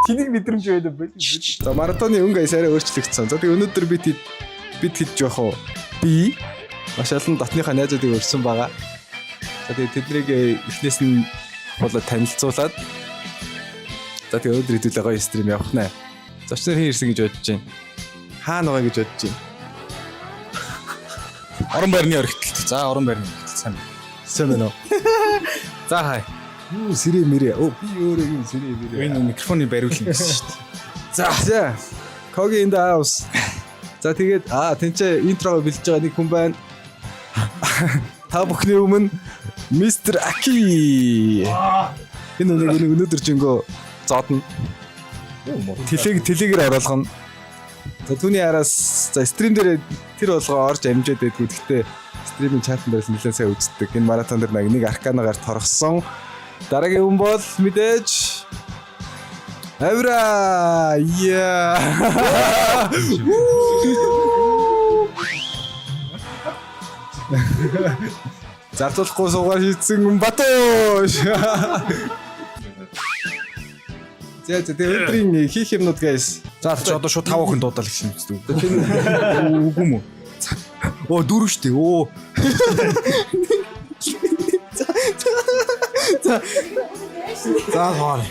Тэнийг мэдрэмж байдаг байл. За маратоны өнгө аясаараа өөрчлөгдсөн. За тэгээ өнөөдөр бид хэд жоох уу? Би маш олон дотныхоо найзуудыг өрсөн байгаа. За тэгээ тэднийг эхнээс нь болоо танилцуулаад за тэгээ өнөөдөр хэдүүлээ гоё стрим явах нэ. Зочноор хэн ирсэн гэж бодож байна? Хаана байгаа гэж бодож байна? Орон байрны өргөтөлт. За орон байрны өргөтөлт сайн. Сайн байна уу? За хай. Юу сэрээ мэрээ. Оо би өөрөө юм сэрээ мэрээ. Энэ микрофоны бариулна гэсэн шүү дээ. За. Коги in the house. За тэгээд тэнцээ интрого бэлж байгаа нэг хүн байна. Та бүхний өмнө Mr. Aki. Энэ өнөөдөр жингөө зоодно. Телегээр оруулгана. За түүний араас за стрим дээр тэр болгоо орж амжаад байдгүй. Гэхдээ стримийн чатан дээр нэлээд сайн үздэг. Энэ маратон дээр нэг арканагаар торгосон. Дараагийн хүн бол мэдээж Авра. Яа. Зартуулахгүй суугаар хийцэн Батууш. За өдрийн хийх юмнууд guys. За одоо шууд 5 охин дуудаал гэсэн юм зү. Үгүй мүү. Оо 4 штэ. Оо. За гоо.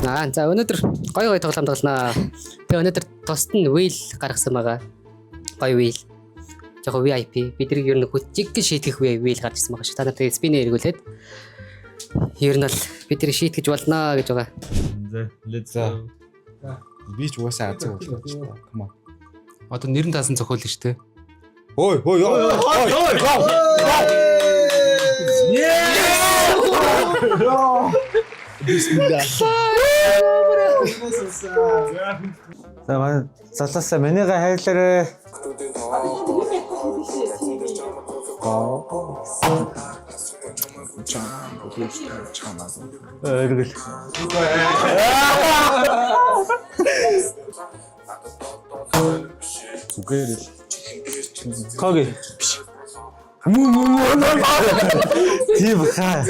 За өнөөдөр гоё тоглоом тоглоноо. Тэгээ өнөөдөр тусад нь wheel гаргасан байгаа. Гоё wheel. Яг VIP. Бидний ер нь хүчиг шийтгэх wheel гарч ирсэн байгаа шүү. Та нарт спин эргүүлээд ер нь бол бидний шийтгэж болно гэж байгаа. За. Би ч уусаа азуу болох гэж байна. Come on. Одоо нэрэн таасан зохиол нь шүү дээ. Ой. Бисмилlah. За залаасаа минийга хайрлаарай. Эргэл. Үгээр. Коги. Тийм хаа.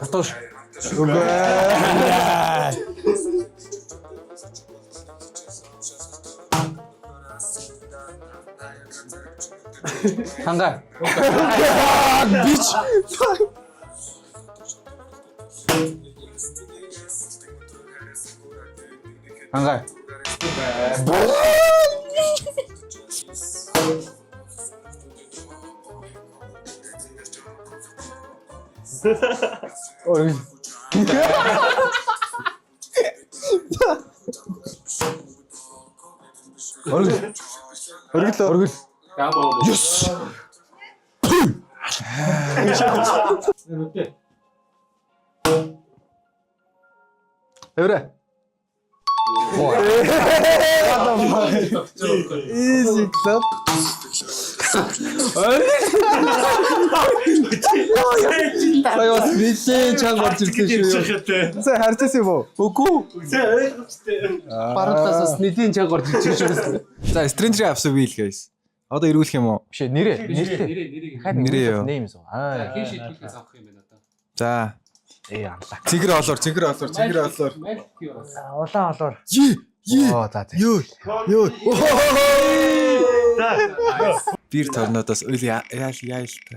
Батууш. Ханга. Бич. Ханга. Ой. Оргил. Yes. Эврэ. Easy club. Саяас бишээ чанга орж ирсэн шүү. Сая харж ирсэн юм уу? Үгүй. Баруунаас нэлийн чанга орж ирж байгаа. За, Stranger авсан wheel guys. Одоо ирүүлэх юм уу? Биш нэрээ. Нэрээ юу? Name суу. Хин шийдвэрлээс авах юм байна одоо. За. Анлаа. Цэнгэр олоор. Улаан олоор. Оо за. Юу. Бир торнодоос үл яал та.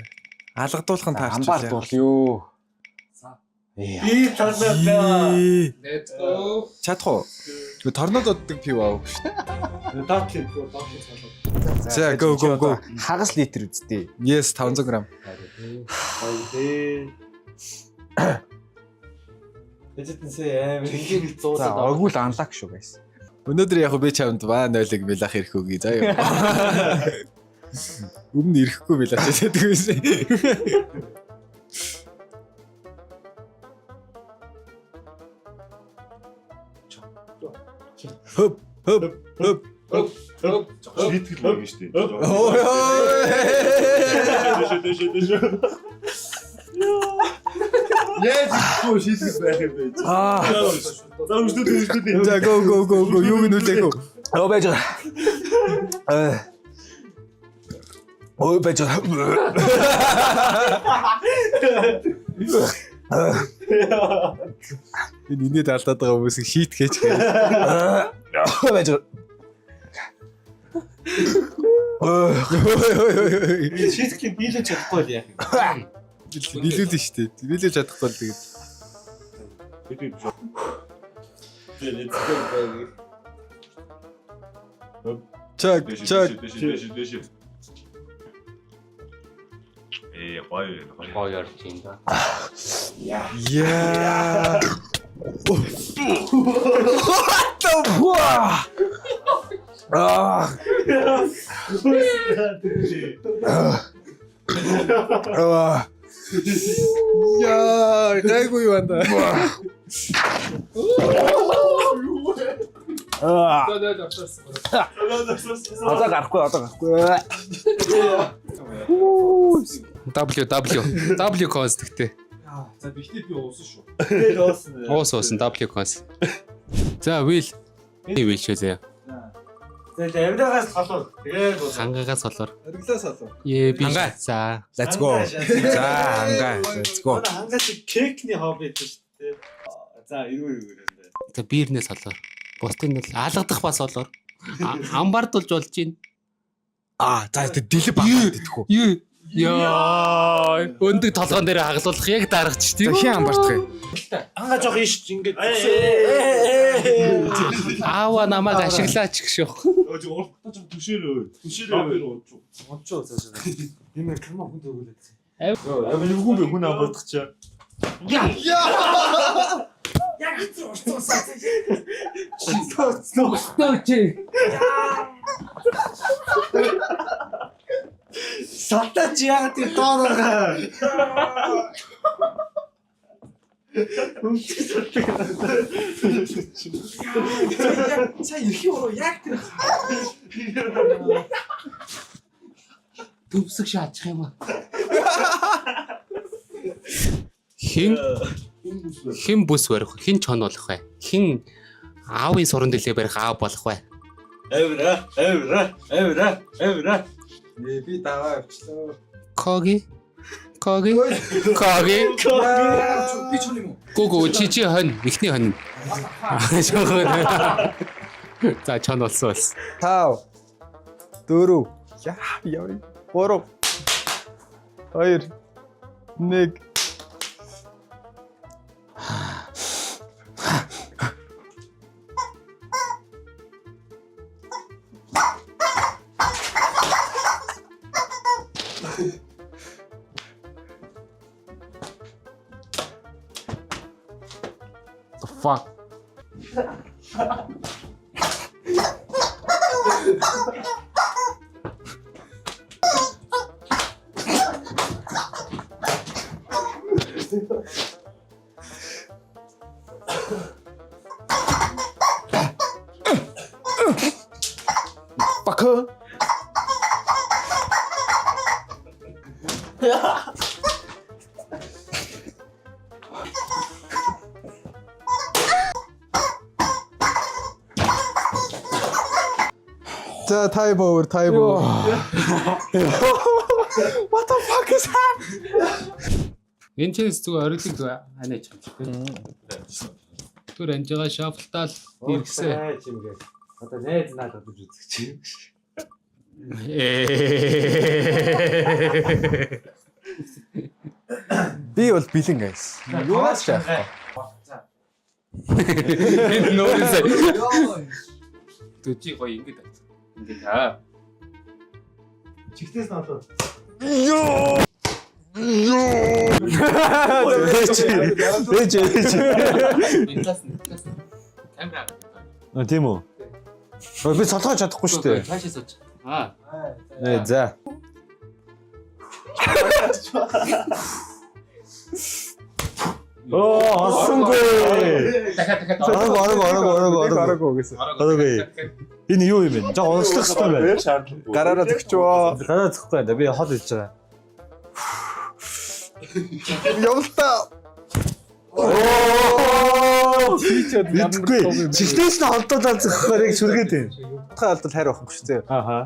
Алгадуулах нь таарч Амбаар дуул юу. Би торнодоо. Let's go. Чадах уу? Тэгвэл торнододдаг пив аав шүү. Доотлын. За go. Хагас литр үсттэй. Yes 500 г. Эцэтнсээ амар ингийн За зуулаад оггүй л анлаг шүү guys. Өнөөдөр яг би чамд баа 0-ыг мэлах ирэх үгүй заа. Өмнө ирэхгүй мэлах гэдэг байсан. Хөп. шийтгэл баг шүү дээ. Ой. Яаж ихгүй шийдэх байх юм бэ? За өшдөө. За go юу гинүүлээх үү? Оо байж байгаа. Оо байж байгаа. Энэ инээд алдаад байгаа хүмүүсийг шийтгэж гээ. Оо байж байгаа. Шийдэхийг биелэж чадахгүй л яах юм. Нийлүүлэн штэ. Нийлүүлж чадахгүй л тэгээд. Чак. Гоё орж юм да. Яа. Яа, гайгүй юу анда. Одоо гарахгүй. W cons гэхдээ. За бихтэй би уусан шүү. Уусан W cons. За Will. Will шүү зэ. Тэгээ амирагаас холоо. Тэгээд Хангаагаас болоор. Арглаас олоо. Ээ би. Хангаа. За. Let's go. За хангаа. Let's go. Хангаас кекний хобби гэдэг шүү дээ. За эргүү. Тэг биернээс болоор. Бусдын нь алгадах бас болоор. Амбардулж болж байна. За дэлб аваад идэх үү? Юу? Яа, өндөг толгоон дээр хаглуулах яг дарагч тийм үү? Хин амбартах юм. Ангаа жоох иш ингээд Аава намайг ашиглаач гэж юу. уртаа жоо түшээрээ. Онцоо цаашаа. Нэмэр кама хүн төгөлөө. Юу бэ хүн амбардах чаа. Яг Сатач яг тий тоороо. Цаа ирэхий ороо яг тэр Төвсөг шаачих юм аа. Хин бүс барих, хин чон болох бай. Хин аавын суран дэлээ барих аав болох бай. Эвра. Би даваа явчлаа. Коги. Би ч юм уу? Гүг чи хонь, ихний хонь. За чон болсон бас. 5 4 явъя. 3 2 1 The fuck. Fucker. За time over. What the fuck is happening? Энэ ч зүгээр орилыг ханаач юм шиг. Түр анжгаа шафтал иргсэ. чимгээ. Одоо найз наад бодож үзэх чи. Би бол бэлэн guys. Юунаас ч яах. Энэ нөөсөө. Төчи гоё ингэж аа. Чигтээс надад. Ээж. Интас. Камера. Тийм үү? Би цолгож чадахгүй шүү дээ. Цаашаа сууч. За. Осонгүй. Араагүй гэсэн. Энэ юу юм бэ? Жоо онцлох хэрэгтэй байна. Гараараа төгчөө. Гараа зөхгүй байна. Би хол хийж байгаа. Явалтаа. Мэдгүй. Чихнээс нь холдуулаад зөхөхөөр яг шүргээд байна. Утгаа алдвал хайр авахгүй шүү дээ. Ааха.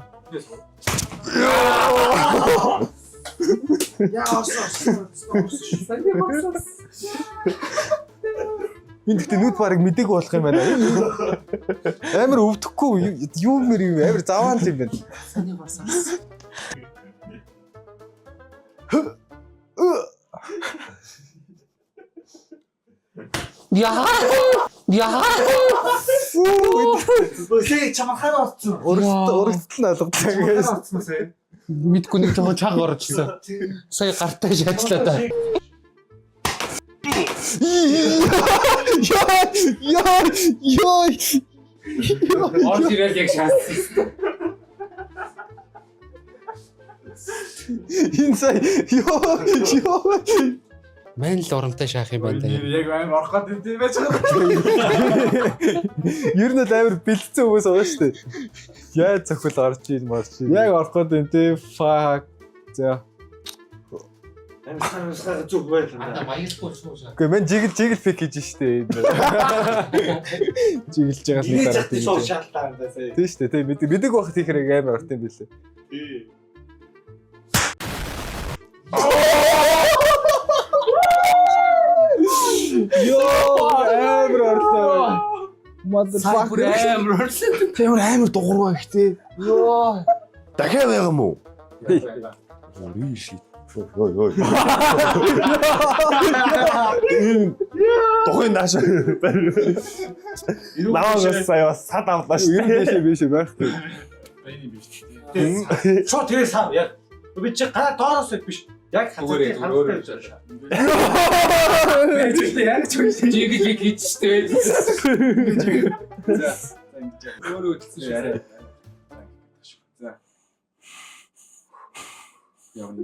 Энд гэхдээ нүд барыг мдээгүй болох юм байна. Амар өвдөхгүй юу мэр юм амар заваан л юм байна. Яа. Өсөө чамаа ханаа олцсон. Урагтал нь алгадаг. Мэдгүй нэг жоохон чаг орчихсон. Сая гартаа шаадлаа да. Яа. Орж ирэл яг шаасан. Инсай. Яа. Мэн л урамтай шаах юм байна да. Яг амар орох гэдэг юм байж байгаа. Ер нь л амар бэлдсэн хүмүүс байгаа шүү дээ. Яаж зөвхөл орж ийн марч ийн. Яг орох гэдэг юм те. Fuck. За. Амар зүг байлаа. Маяггүй шууша. Гэхдээ мен жигэл пик хийж штэ. Жигэлж байгаа л нэг дараа тийм. Суу шаалтаа энэ сая. Тийм штэ. Тийм мэдэг байх тийх хэрэг амар орт юм билээ. Тий. Амар орлоо. Motherfucker. Амар орсон. Тэр амар дугуургаа ихтэй. Йоо. Дахиад байгаа юм уу? Ой shit. Ой. Тухайн нааш. Наагаас сая сад авлаа шүү дээ. Биш байх. Шот тэрээ сав яг. Би чи гараа доороос биш. Яг хацаа ханаатай байж байгаа. Яг ч үгүй. Жиг хийж штэ. За. Өөрөө үтсэн шүү. Арай. За. Явна.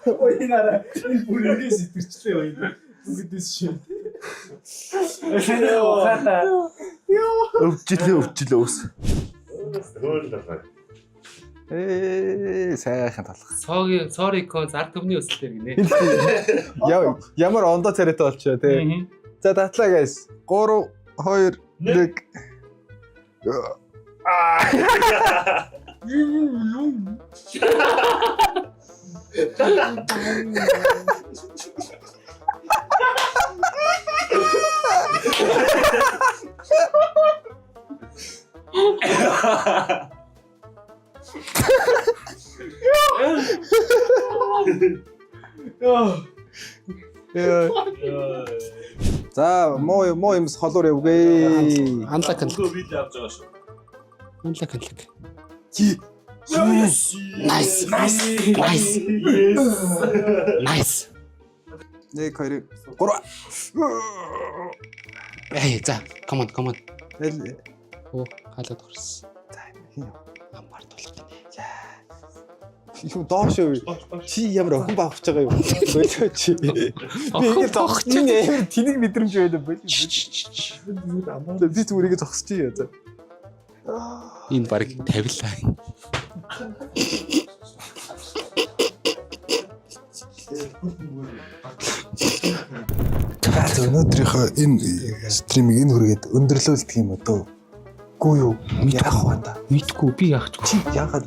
Ой нара энэ бүрээс сэтэрчлээ ой. Үгдээс шин. Өвчлээ ус. Сайхан талах. Sorry con зар төмний өсөлтөр гинэ. Ямар ондоо царайтай болчихоо те. За татлаа guys. 3 2 1. За муу юмс холоор явгээ. Анлак. Бил авч байгаа шүү. Анлак. Nice. Nice. Нэг хоёр 3. За, come on. Оо, халаад орсон. Амар тулах гинэ. Юу доошоо. Чи ямар охин бавч байгаа юм. Болоо чи. Би ингэ зогсож чинь тэнэг мэдрэмж байна болоо. Би зүгээр ингэ зогсож чинь яа. Энэ баг тавилаа. За өнөөдрийнхөө энэ стримийг энэ хүргээд өндөрлүүлдэг юм уу дөө? Үгүй юу? Яах вэ та? Мэдгүй би яах вэ? Яагаад